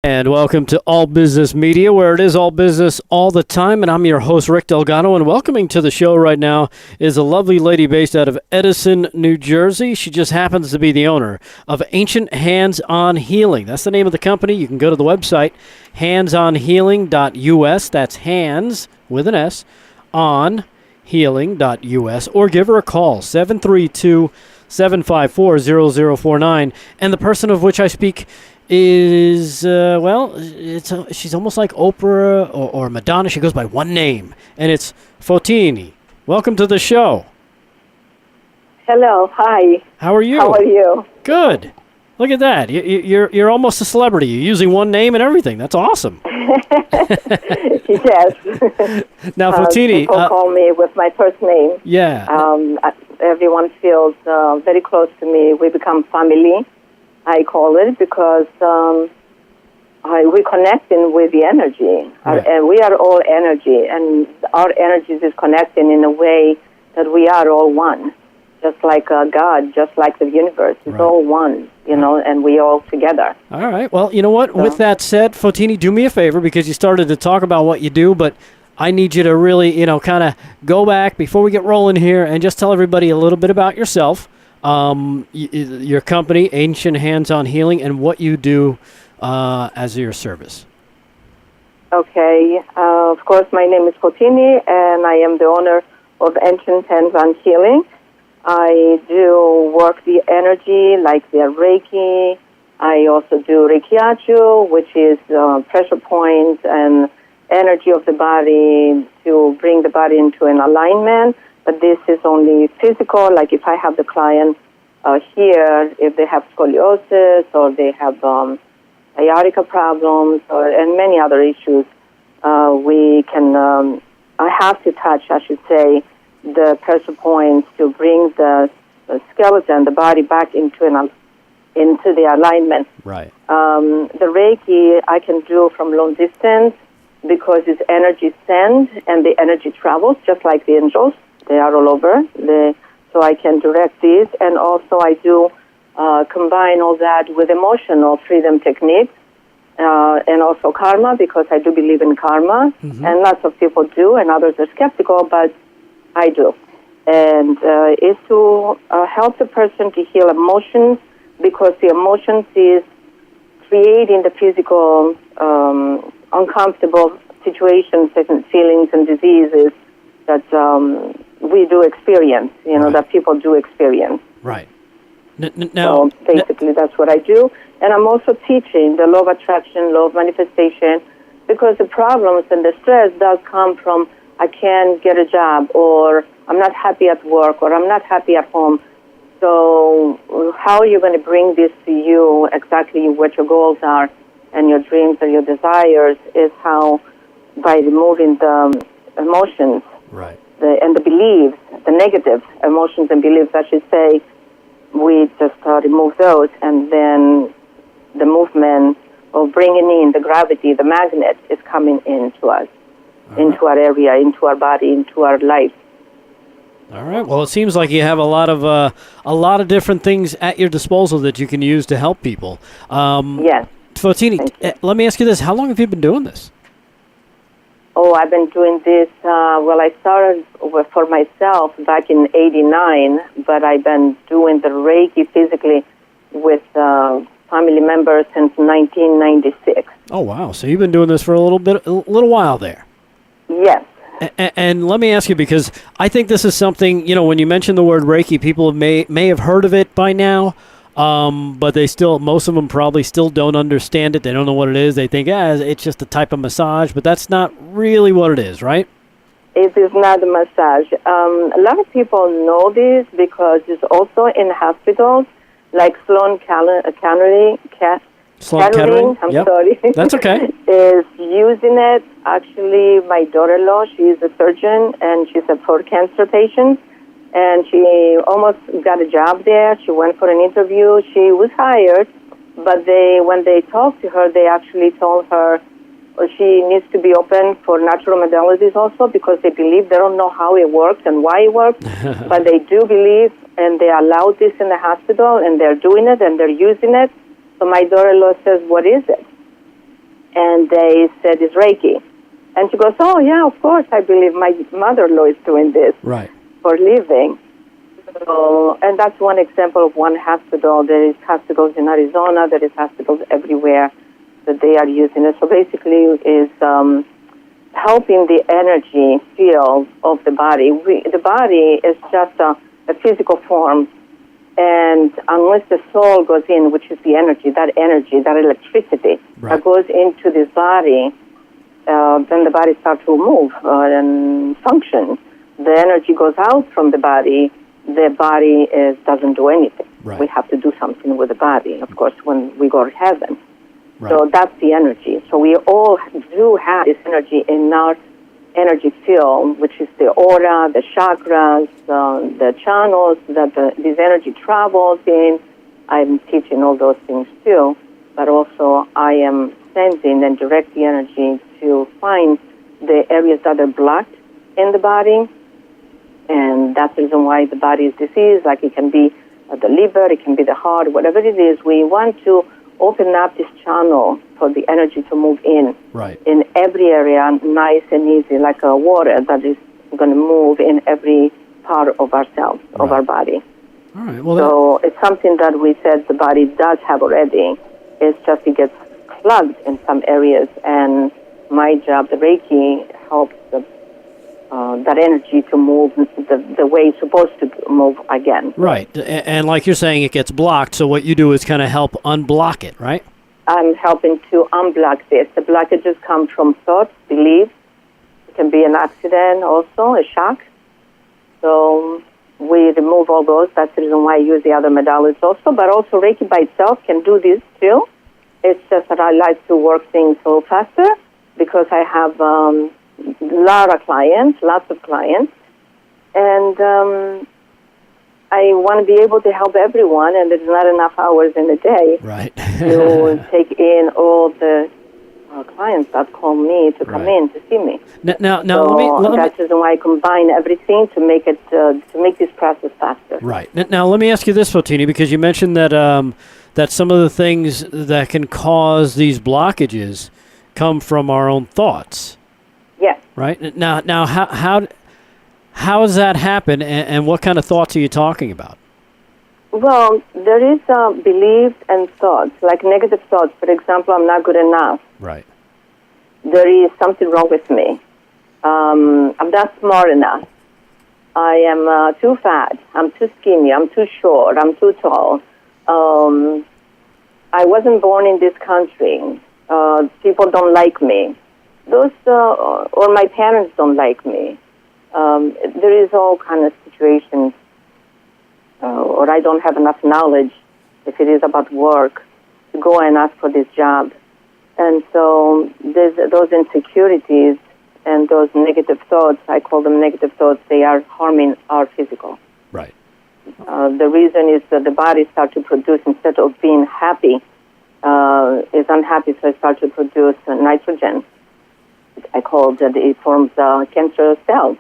And welcome to All Business Media, where it is all business all the time. And I'm your host, Rick Delgado. And welcoming to the show right now is a lovely lady based out of Edison, New Jersey. She just happens to be the owner of Ancient Hands-On Healing. That's the name of the company. You can go to the website, handsonhealing.us. That's hands with an S, on healing.us. Or give her a call, 732-754-0049. And the person of which I speak is, she's almost like Oprah or Madonna. She goes by one name, and it's Fotini. Welcome to the show. Hello, hi. How are you? How are you? Good. Look at that. You're almost a celebrity. You're using one name and everything. That's awesome. Yes. Now, Fotini. People call me with my first name. Yeah. Everyone feels very close to me. We become family, I call it, because we connecting with the energy. Right. And we are all energy, and our energies is connecting in a way that we are all one. Just like God, just like the universe. It's Right. all one, and we all together. All right. Well, you know what? So, with that said, Fotini, do me a favor, because you started to talk about what you do, but I need you to really, kind of go back before we get rolling here and just tell everybody a little bit about yourself, your company, Ancient Hands-On Healing, and what you do as your service. Okay. Of course, my name is Fotini, and I am the owner of Ancient Hands-On Healing. I do work the energy, like the Reiki. I also do Reiki, which is pressure points and energy of the body to bring the body into an alignment. But this is only physical, like if I have the client here, if they have scoliosis or they have sciatica problems and many other issues, we can, I have to touch, I should say, the pressure points to bring the skeleton, the body back into the alignment. Right. The Reiki I can do from long distance because it's energy send and the energy travels just like the angels. They are all over. So I can direct these, and also I do combine all that with emotional freedom techniques and also karma, because I do believe in karma, and lots of people do, and others are skeptical, but I do. And it's to help the person to heal emotions, because the emotions is creating the physical uncomfortable situations and feelings and diseases that we do experience, Right. that people do experience. Right. So basically that's what I do. And I'm also teaching the law of attraction, law of manifestation, because the problems and the stress does come from I can't get a job, or I'm not happy at work, or I'm not happy at home. So how are you going to bring this to you, exactly what your goals are and your dreams and your desires, is how by removing the emotions, right, and the beliefs, the negative emotions and beliefs, I should say, we just remove those, and then the movement of bringing in the gravity, the magnet, is coming into us. Into our area, into our body, into our life. All right. Well, it seems like you have a lot of different things at your disposal that you can use to help people. Yes. Fotini, let me ask you this: how long have you been doing this? Oh, I've been doing this. I started for myself back in '89, but I've been doing the Reiki physically with family members since 1996. Oh, wow! So you've been doing this for a little while there. Yes. And let me ask you, because I think this is something, when you mention the word Reiki, people may have heard of it by now, but most of them probably still don't understand it. They don't know what it is. They think, it's just a type of massage, but that's not really what it is, right? It is not a massage. A lot of people know this because it's also in hospitals, like Sloan Kettering. Sloan Kettering? I'm yep. sorry. That's okay. Is using it. Actually, my daughter-in-law, she's a surgeon, and she's for cancer patients, and she almost got a job there. She went for an interview. She was hired, but when they talked to her, they actually told her she needs to be open for natural modalities also, because they believe, they don't know how it works and why it works, but they do believe, and they allow this in the hospital, and they're doing it, and they're using it. So my daughter-in-law says, what is it? And they said, it's Reiki. And she goes, oh, yeah, of course, I believe my mother-in-law is doing this Right. for a living. So, and that's one example of one hospital. There is hospitals in Arizona. There is hospitals everywhere that they are using it. So basically is helping the energy field of the body. The body is just a physical form. And unless the soul goes in, which is the energy, that electricity that goes into this body, then the body starts to move and function. The energy goes out from the body doesn't do anything. Right. We have to do something with the body, of course, when we go to heaven. Right. So that's the energy. So we all do have this energy in our energy field, which is the aura, the chakras, the channels that this energy travels in. I'm teaching all those things too, but also I am sending and direct the energy to find the areas that are blocked in the body. And that's the reason why the body is diseased. Like it can be the liver, it can be the heart, whatever it is. We want to open up this channel for the energy to move in. Right. In every area, nice and easy, like a water that is going to move in every part of ourselves, of our body. All right. Well, so it's something that we said the body does have already. It's just it gets plugged in some areas, and my job, the Reiki, helps that energy to move the way it's supposed to move again. Right. And like you're saying, it gets blocked, so what you do is kind of help unblock it, right? I'm helping to unblock this. The blockages come from thoughts, beliefs. It can be an accident also, a shock. So we remove all those. That's the reason why I use the other modalities also. But also Reiki by itself can do this too. It's just that I like to work things a little faster because I have lots of clients. And I want to be able to help everyone, and there's not enough hours in a day to take in all the clients that call me to come in to see me. Now, so that's the reason why I combine everything to make it to make this process faster. Right. Now, let me ask you this, Fotini, because you mentioned that that some of the things that can cause these blockages come from our own thoughts. Yes. Right. Now, how does that happen, and what kind of thoughts are you talking about? Well, there is beliefs and thoughts, like negative thoughts. For example, I'm not good enough. Right. There is something wrong with me. I'm not smart enough. I am too fat. I'm too skinny. I'm too short. I'm too tall. I wasn't born in this country. People don't like me. Those, or my parents don't like me. There is all kind of situations, or I don't have enough knowledge, if it is about work, to go and ask for this job. And so there's those insecurities and those negative thoughts, I call them negative thoughts, they are harming our physical. Right. The reason is that the body starts to produce, instead of being happy, is unhappy, so it starts to produce nitrogen. I call that it forms cancer cells,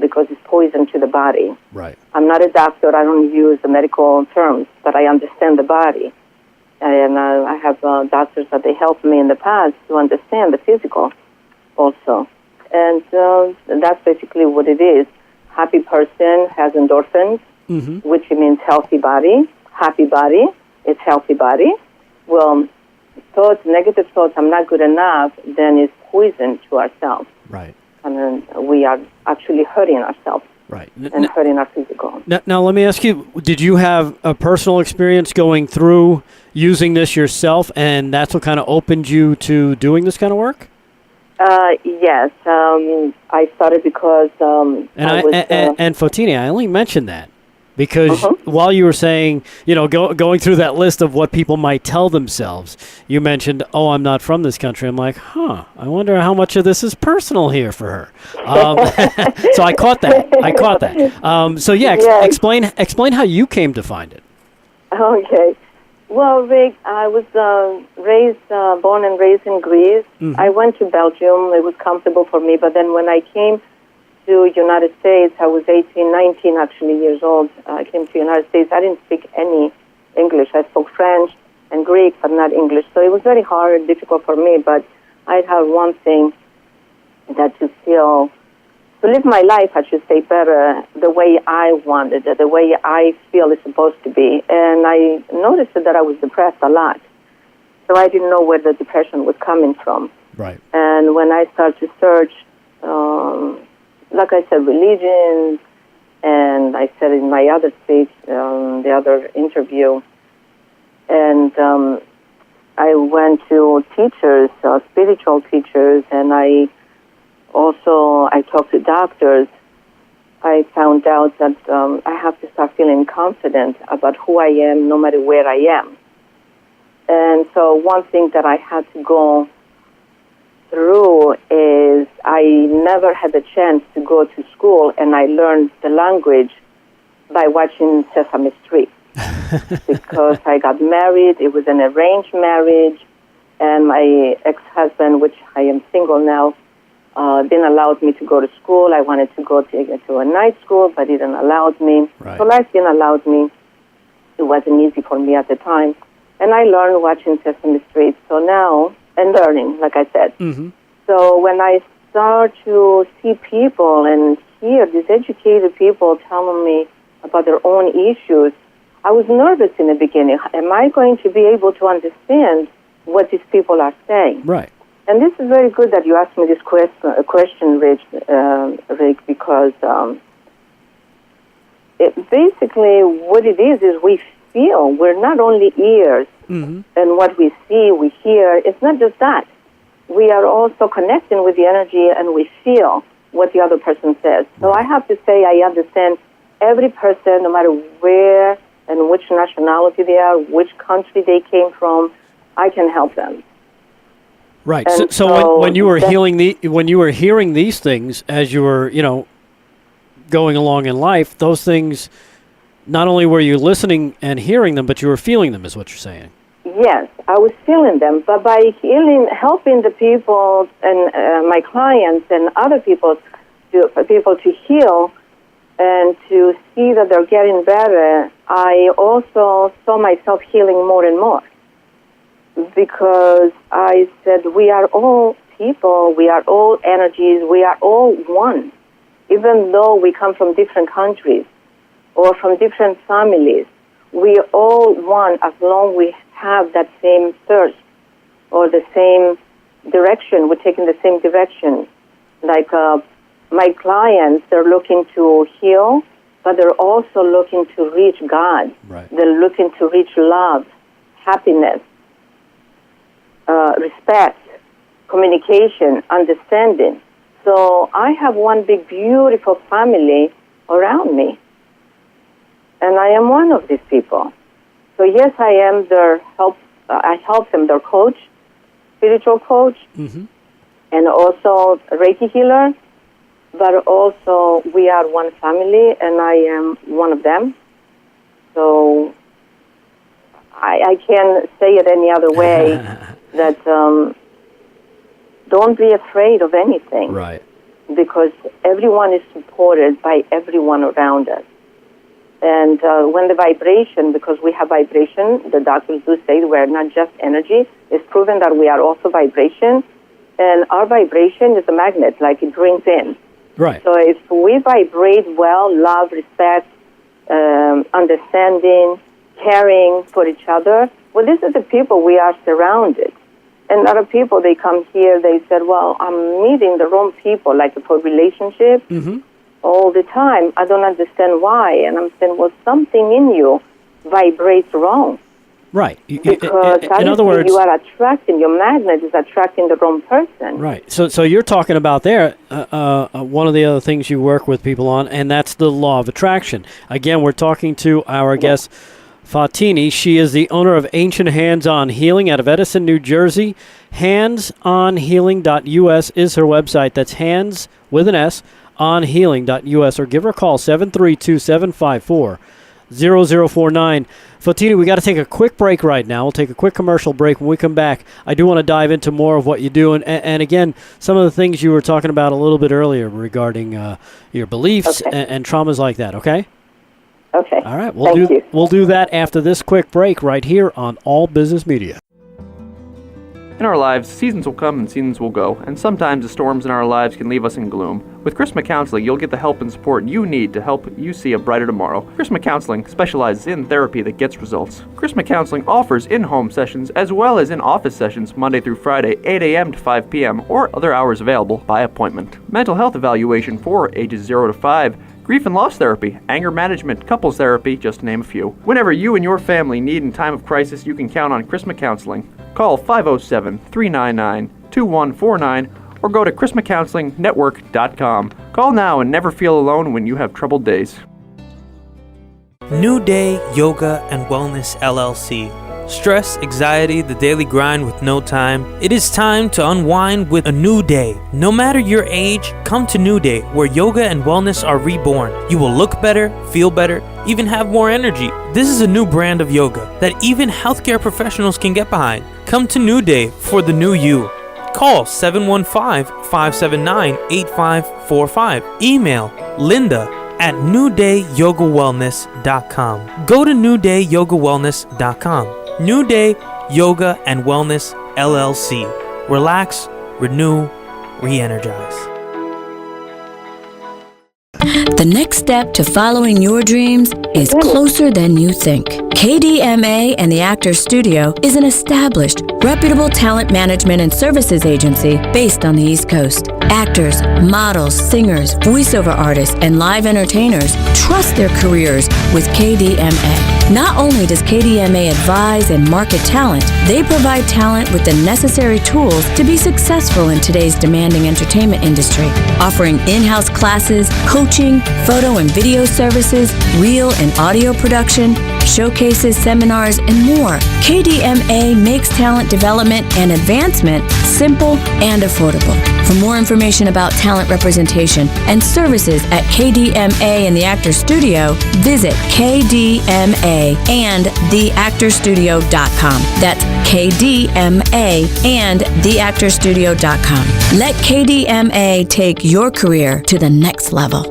because it's poison to the body. Right. I'm not a doctor. I don't use the medical terms, but I understand the body. And I have doctors that they helped me in the past to understand the physical also. And that's basically what it is. Happy person has endorphins, which means healthy body. Happy body is healthy body. Well, thoughts, negative thoughts, I'm not good enough, then it's poison to ourselves. Right. And then we are actually hurting ourselves. Right. And hurting our physical. Now, let me ask you, did you have a personal experience going through using this yourself, and that's what kind of opened you to doing this kind of work? Yes. I started because and Fotini, I only mentioned that because while you were saying, going through that list of what people might tell themselves, you mentioned, "Oh, I'm not from this country." I'm like, I wonder how much of this is personal here for her. So I caught that. So yeah, explain how you came to find it. Okay. Well, Rick, I was born and raised in Greece. I went to Belgium. It was comfortable for me. But then when I came to United States, I was 19 actually years old. I came to United States. I didn't speak any English. I spoke French, and Greek, but not English. So it was very hard and difficult for me, but I had one thing, that to live my life, I should say, better the way I wanted it, the way I feel it's supposed to be. And I noticed that I was depressed a lot. So I didn't know where the depression was coming from. Right. And when I started to search, like I said, religions, and I said in my other speech, the other interview, and I went to teachers, spiritual teachers, and I talked to doctors. I found out that I have to start feeling confident about who I am no matter where I am. And so one thing that I had to go through is I never had the chance to go to school, and I learned the language by watching Sesame Street. Because I got married, it was an arranged marriage, and my ex-husband, which I am single now, didn't allow me to go to school. I wanted to go to a night school, but he didn't allow me. Right. So life didn't allow me. It wasn't easy for me at the time. And I learned watching Sesame Street. So now, and learning, like I said. Mm-hmm. So when I start to see people and hear these educated people telling me about their own issues, I was nervous in the beginning. Am I going to be able to understand what these people are saying? Right. And this is very good that you asked me this question, Rick, because basically what it is we feel. We're not only ears, Mm-hmm. and what we see, we hear. It's not just that. We are also connecting with the energy, and we feel what the other person says. So I have to say I understand every person, no matter where and which nationality they are, which country they came from. I can help them. Right. And So when you were when you were hearing these things as you were, going along in life, those things, not only were you listening and hearing them, but you were feeling them, is what you're saying. Yes, I was feeling them, but by helping the people and my clients and other people to heal and to see that they're getting better, I also saw myself healing more and more. Because I said, we are all people, we are all energies, we are all one. Even though we come from different countries or from different families, we are all one as long as we have that same thirst or the same direction. We're taking the same direction. Like my clients, they're looking to heal, but they're also looking to reach God. Right. They're looking to reach love, happiness, respect, communication, understanding. So I have one big, beautiful family around me. And I am one of these people. So yes, I am their help. I help them, their coach, spiritual coach, Mm-hmm. and also a Reiki healer. But also we are one family, and I am one of them. So I can't say it any other way that don't be afraid of anything. Right. Because everyone is supported by everyone around us. And when the vibration, because we have vibration, the doctors do say we're not just energy. It's proven that we are also vibration. And our vibration is a magnet, like it brings in. Right. So if we vibrate well, love, respect, understanding, caring for each other, well, these are the people we are surrounded. And other people, they come here, they said, well, I'm meeting the wrong people, like for relationships. Mm-hmm. All the time. I don't understand why. And I'm saying, well, something in you vibrates wrong. Right. Because in other words, you are attracting, your magnet is attracting the wrong person. Right. So you're talking about there, one of the other things you work with people on, and that's the law of attraction. Again, we're talking to our guest, Fotini. She is the owner of Ancient Hands-On Healing out of Edison, New Jersey. Handsonhealing.us is her website. That's hands with an S onhealing.us, or give her a call, 732-754-0049. Fotini, we got to take a quick break right now. We'll take a quick commercial break. When we come back, I do want to dive into more of what you do. And again, some of the things you were talking about a little bit earlier regarding your beliefs and traumas like that, okay? Okay. All right. Thank you. We'll do that after this quick break right here on All Business Media. In our lives, seasons will come and seasons will go, and sometimes the storms in our lives can leave us in gloom. With Chris McCounseling, you'll get the help and support you need to help you see a brighter tomorrow. Chris McCounseling specializes in therapy that gets results. Chris McCounseling offers in-home sessions as well as in-office sessions Monday through Friday, 8 a.m. to 5 p.m., or other hours available by appointment. Mental health evaluation for ages 0 to 5, grief and loss therapy, anger management, couples therapy, just to name a few. Whenever you and your family need in time of crisis, you can count on Chris McCounseling. Call 507-399-2149 or go to chrismccounselingnetwork.com. Call now and never feel alone when you have troubled days. New Day Yoga and Wellness LLC. Stress, anxiety, the daily grind with no time. It is time to unwind with a new day. No matter your age, come to New Day, where yoga and wellness are reborn. You will look better, feel better, even have more energy. This is a new brand of yoga that even healthcare professionals can get behind. Come to New Day for the new you. Call 715-579-8545. Email linda@newdayyogawellness.com. Go to newdayyogawellness.com. New Day Yoga and Wellness LLC. Relax, renew, re-energize. The next step to following your dreams is closer than you think. KDMA and the Actors Studio is an established, reputable talent management and services agency based on the East Coast. Actors, models, singers, voiceover artists, and live entertainers trust their careers with KDMA. Not only does KDMA advise and market talent, they provide talent with the necessary tools to be successful in today's demanding entertainment industry, offering in-house classes, coaching, photo and video services, reel and audio production, showcases, seminars, and more. KDMA makes talent development and advancement simple and affordable. For more information about talent representation and services at KDMA and the Actors Studio, visit KDMA&theactorstudio.com. That's KDMA&theactorstudio.com. Let KDMA take your career to the next level.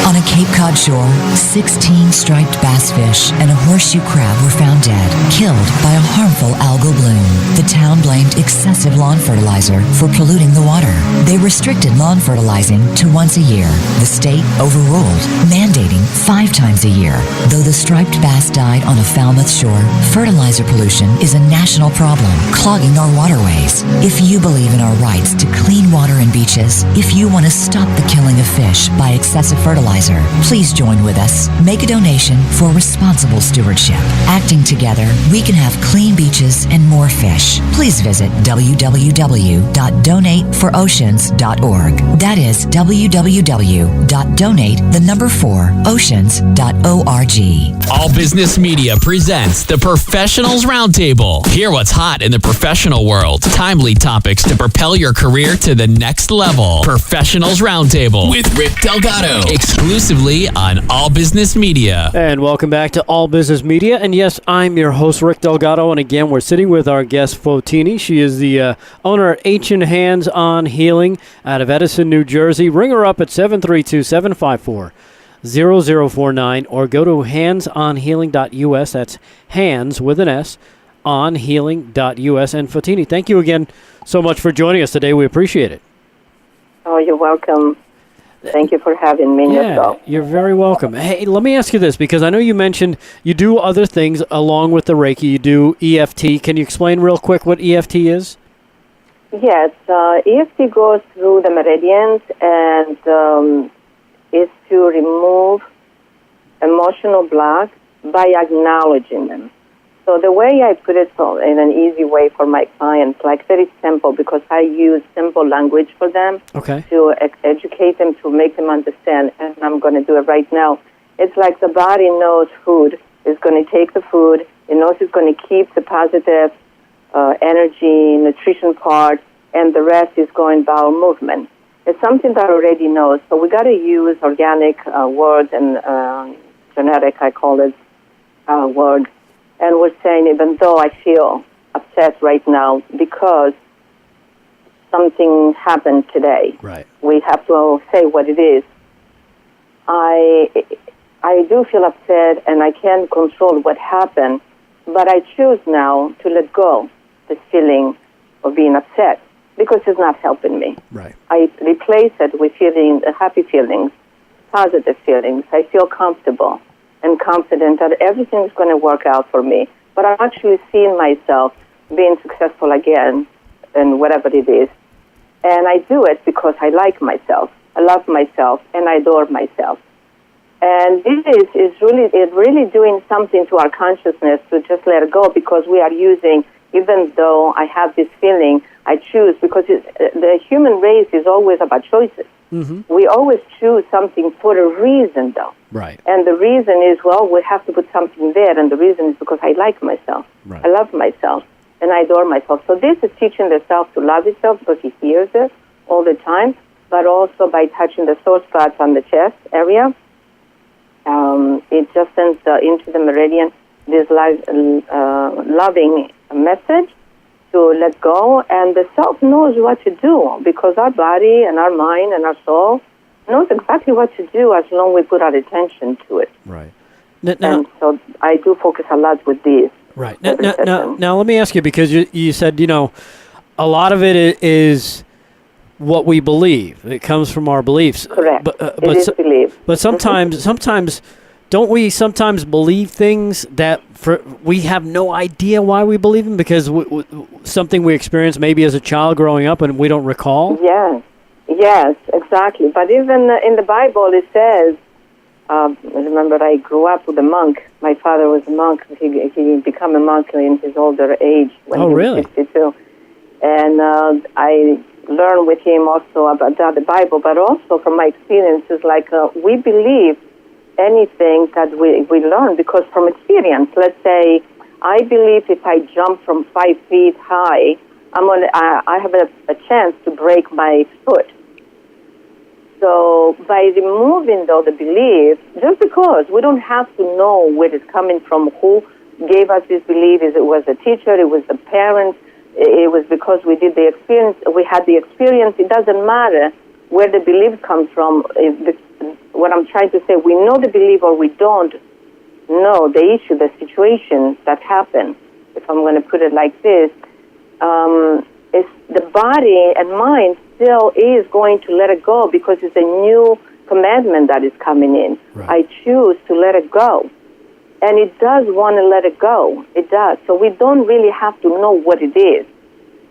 On a Cape Cod shore, 16 striped bass fish and a horseshoe crab were found dead, killed by a harmful algal bloom. The town blamed excessive lawn fertilizer for polluting the water. They restricted lawn fertilizing to once a year. The state overruled, mandating 5 times a year. Though the striped bass died on a Falmouth shore, fertilizer pollution is a national problem, clogging our waterways. If you believe in our rights to clean water and beaches, if you want to stop the killing of fish by excessive fertilizer, please join with us. Make a donation for responsible stewardship. Acting together, we can have clean beaches and more fish. Please visit www.donateforoceans.org. That is www.donate4oceans.org. All Business Media presents the Professionals Roundtable. Hear what's hot in the professional world. Timely topics to propel your career to the next level. Professionals Roundtable with Rick Delgado. Exclusively on All Business Media. And welcome back to All Business Media. And yes, I'm your host, Rick Delgado. And again, we're sitting with our guest, Fotini. She is the owner of Ancient Hands On Healing out of Edison, New Jersey. Ring her up at 732-754-0049 or go to handsonhealing.us. That's hands with an S on healing.us. And Fotini, thank you again so much for joining us today. We appreciate it. Oh, you're welcome. Thank you for having me. Yeah, you're very welcome. Hey, let me ask you this, because I know you mentioned you do other things along with the Reiki. You do EFT. Can you explain real quick what EFT is? Yes, EFT goes through the meridians and is to remove emotional blocks by acknowledging them. So the way I put it in an easy way for my clients, like very simple, because I use simple language for them to educate them, to make them understand, and I'm going to do it right now. It's like the body knows food is going to take the food, it knows it's going to keep the positive energy, nutrition part, and the rest is going bowel movement. It's something that already knows, so we got to use organic words and genetic, I call it, words. And we're saying, even though I feel upset right now because something happened today, right, we have to say what it is. I do feel upset, and I can't control what happened, but I choose now to let go this feeling of being upset because it's not helping me. Right. I replace it with happy feelings, positive feelings. I feel comfortable and confident that everything's going to work out for me. But I'm actually seeing myself being successful again in whatever it is. And I do it because I like myself, I love myself, and I adore myself. And this is really doing something to our consciousness to just let it go, because we are using, even though I have this feeling, I choose, because the human race is always about choices. Mm-hmm. We always choose something for a reason, though. Right. And the reason is, well, we have to put something there, and the reason is because I like myself. Right. I love myself, and I adore myself. So this is teaching the self to love itself, because he hears it all the time, but also by touching the sore spots on the chest area. It just sends into the meridian this loving message to let go, and the self knows what to do, because our body and our mind and our soul knows exactly what to do as long as we put our attention to it. Right. And so I do focus a lot with these. Right. Now, let me ask you, because you said, a lot of it is what we believe. It comes from our beliefs. Correct. It is belief. But sometimes don't we sometimes believe things that we have no idea why we believe them, because something we experienced maybe as a child growing up and we don't recall? Yes, exactly. But even in the Bible it says, remember, I grew up with a monk. My father was a monk. He became a monk in his older age when he was 62. And I learned with him also about the Bible, but also from my experiences, like we believe anything that we learn, because from experience, let's say, I believe if I jump from 5 feet high, I have a chance to break my foot. So by removing, though, the belief, just because we don't have to know where it's coming from, who gave us this belief, it was a teacher, it was the parents, it was because we did the experience, we had the experience, it doesn't matter where the belief comes from. What I'm trying to say, we know the belief or we don't know the issue, the situation that happened. If I'm going to put it like this, it's the body and mind still is going to let it go, because it's a new commandment that is coming in. Right. I choose to let it go. And it does want to let it go. It does. So we don't really have to know what it is.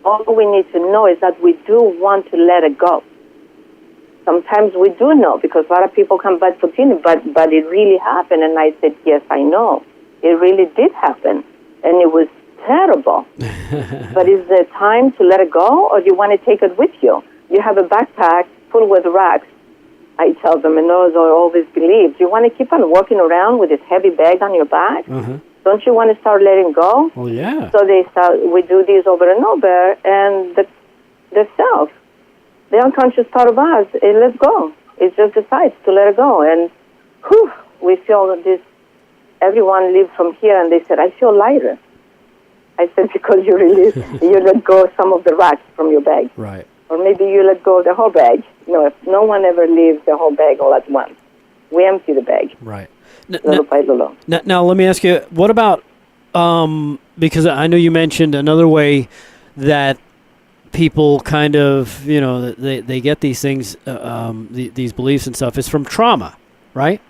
All we need to know is that we do want to let it go. Sometimes we do know, because a lot of people come back to Fotini, but it really happened. And I said, yes, I know. It really did happen. And it was terrible. But is it time to let it go, or do you want to take it with you? You have a backpack full with rocks. I tell them, and those are always believed. Do you want to keep on walking around with this heavy bag on your back? Mm-hmm. Don't you want to start letting go? Well, yeah. So we do these over and over, and the self, the unconscious part of us, it lets go. It just decides to let it go. And we feel this, everyone leaves from here, and they said, I feel lighter. I said, because you let go some of the rocks from your bag. Right. Or maybe you let go of the whole bag. No one ever leaves the whole bag all at once. We empty the bag. Right. Little by little. Now, let me ask you, what about, because I know you mentioned another way that people kind of, they get these things, these beliefs and stuff, is from trauma, right?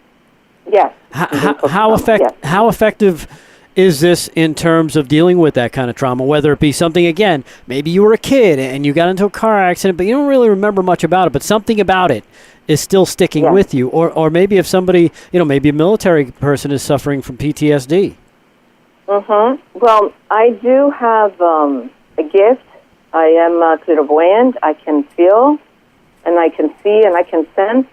Yes. How effective is this in terms of dealing with that kind of trauma, whether it be something, again, maybe you were a kid and you got into a car accident, but you don't really remember much about it, but something about it is still sticking with you, or maybe if somebody, maybe a military person is suffering from PTSD. Mm-hmm. Well, I do have a gift. I am clairvoyant. I can feel, and I can see, and I can sense.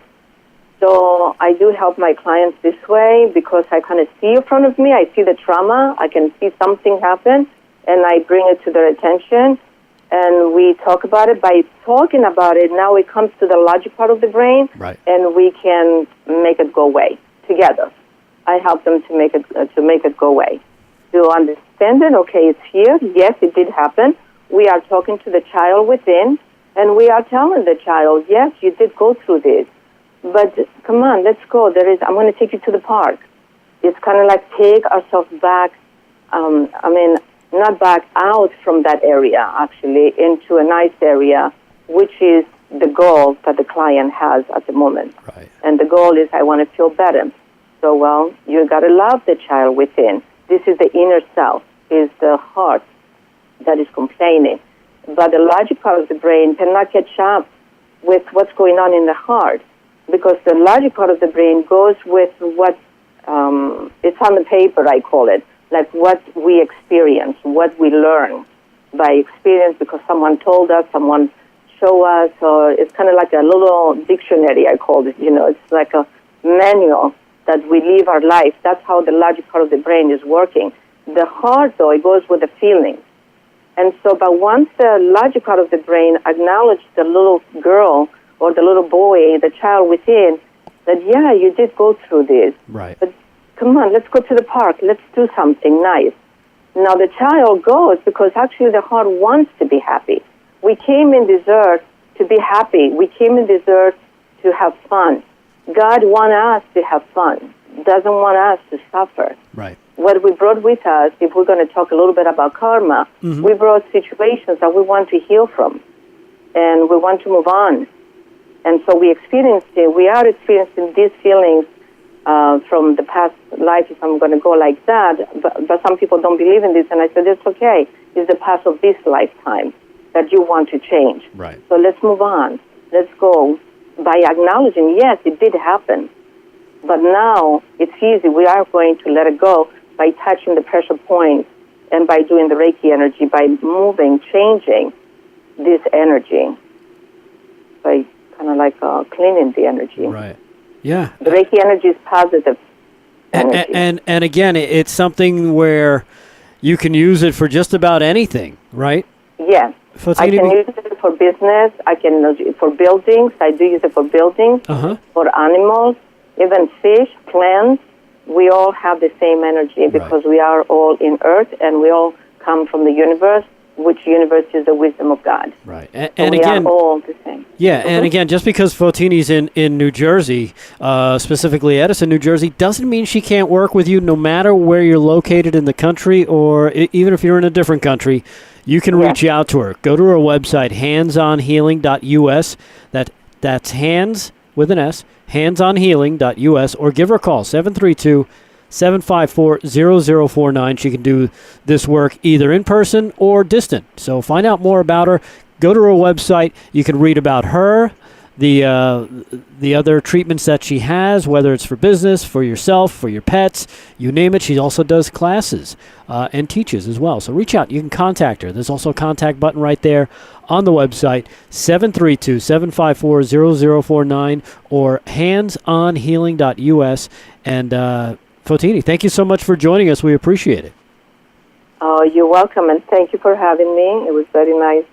So I do help my clients this way, because I kind of see in front of me. I see the trauma. I can see something happen, and I bring it to their attention, and we talk about it. By talking about it, now it comes to the logic part of the brain, right, and we can make it go away together. I help them to make it go away, to understand it. Okay, it's here. Yes, it did happen. We are talking to the child within, and we are telling the child, yes, you did go through this. But come on, let's go. I'm going to take you to the park. It's kind of like take ourselves back, not back out from that area, actually, into a nice area, which is the goal that the client has at the moment. Right. And the goal is, I want to feel better. So, well, you got to love the child within. This is the inner self, is the heart that is complaining. But the logic part of the brain cannot catch up with what's going on in the heart, because the logic part of the brain goes with what, it's on the paper, I call it, like what we experience, what we learn by experience because someone told us, someone showed us, or it's kind of like a little dictionary, I call it, it's like a manual that we live our life. That's how the logic part of the brain is working. The heart, though, it goes with the feelings. And so, but once the logic part of the brain acknowledges the little girl or the little boy, the child within, that, yeah, you did go through this. Right. But come on, let's go to the park. Let's do something nice. Now, the child goes because actually the heart wants to be happy. We came in this earth to be happy. We came in this earth to have fun. God wants us to have fun, doesn't want us to suffer. Right. What we brought with us, if we're going to talk a little bit about karma, we brought situations that we want to heal from, and we want to move on. And so we are experiencing these feelings from the past life, if I'm going to go like that, but some people don't believe in this, and I said, it's okay. It's the past of this lifetime that you want to change. Right. So let's move on. Let's go by acknowledging, yes, it did happen, but now it's easy. We are going to let it go by touching the pressure points and by doing the Reiki energy, by moving, changing this energy, by kind of like cleaning the energy. Right. Yeah. The Reiki energy is positive energy. And again, it's something where you can use it for just about anything, right? Yes. Fotini, I can use it for business. I can use it for buildings. I do use it for buildings, for animals, even fish, plants. We all have the same energy because we are all in Earth and we all come from the universe, which universe is the wisdom of God. Right. And we again, are all the same. Yeah, and again, just because Fotini's in New Jersey, specifically Edison, New Jersey, doesn't mean she can't work with you no matter where you're located in the country, or even if you're in a different country, you can reach out to her. Go to her website, handsonhealing.us. That's hands with an S, handsonhealing.us, or give her a call, 732-754-0049. She can do this work either in person or distant. So find out more about her. Go to her website. You can read about her, the other treatments that she has, whether it's for business, for yourself, for your pets, you name it. She also does classes and teaches as well. So reach out. You can contact her. There's also a contact button right there on the website, 732-754-0049 or handsonhealing.us. And Fotini, thank you so much for joining us. We appreciate it. Oh, you're welcome, and thank you for having me. It was very nice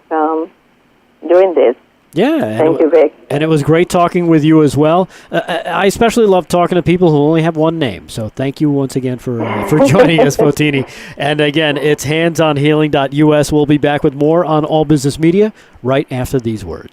doing this. Yeah. Thank you, Vic. And it was great talking with you as well. I especially love talking to people who only have one name. So thank you once again for joining us, Fotini. And again, it's handsonhealing.us. We'll be back with more on All Business Media right after these words.